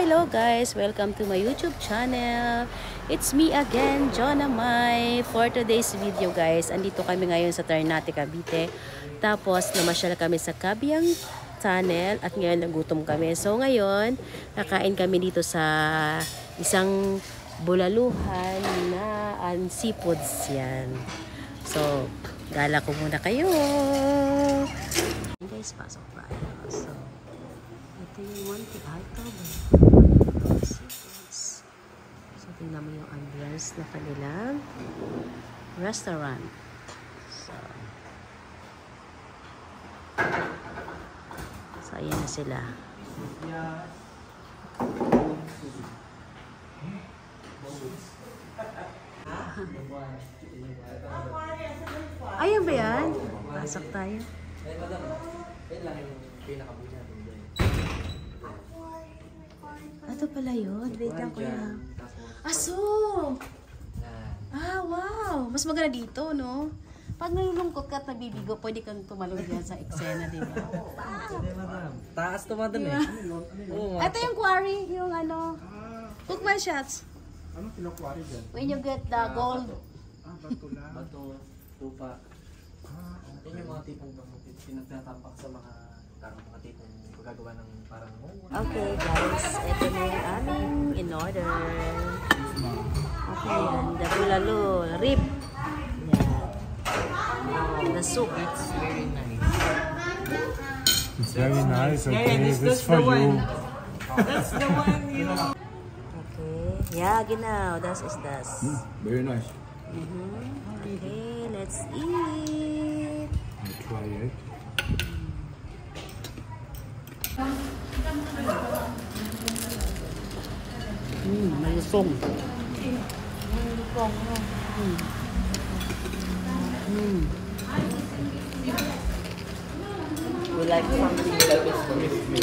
hello guys! Welcome to my YouTube channel. It's me again, Jonah Mai. For today's video guys, andito kami ngayon sa Ternate, Cavite. Tapos namasyal kami sa Cabiang Tunnel at ngayon nagutom kami. So ngayon, nakain kami dito sa isang bulaluhan na seafoods yan. So, gala ko muna kayo. Guys, pasok tayo. So, ito yung Monte Alto seafoods. So, tingnan mo yung ambience na kanilang restaurant. So, ayan na sila. Ayan ba yan? Pasok tayo. Ito pala yun. Wait lang kuya. Aso! Ah, wow! Mas maganda dito, no? Pag nalulungkot ka at nabibigo, pwede kang tumalong dyan sa eksena, di ba? Taas tumadun eh. Ito yung quarry, yung ano. Cook my shots. Ano kinukuwari dyan? When you get the gold. Bato lang. Bato, lupa. Yan yung mga tipong pinagtatampak sa mga tipong gagawa ng parang Okay guys, ito na yung aming in order. Okay, yan. The bulalo, rib. Yan. The soup. It's very nice. It's very nice. Okay, Yeah, this that's for the one. you. That's the one, you know. Okay. Yeah, genau. Das ist das. Very nice. Okay, let's eat. I'll try it. Malusong. We like something that is crispy.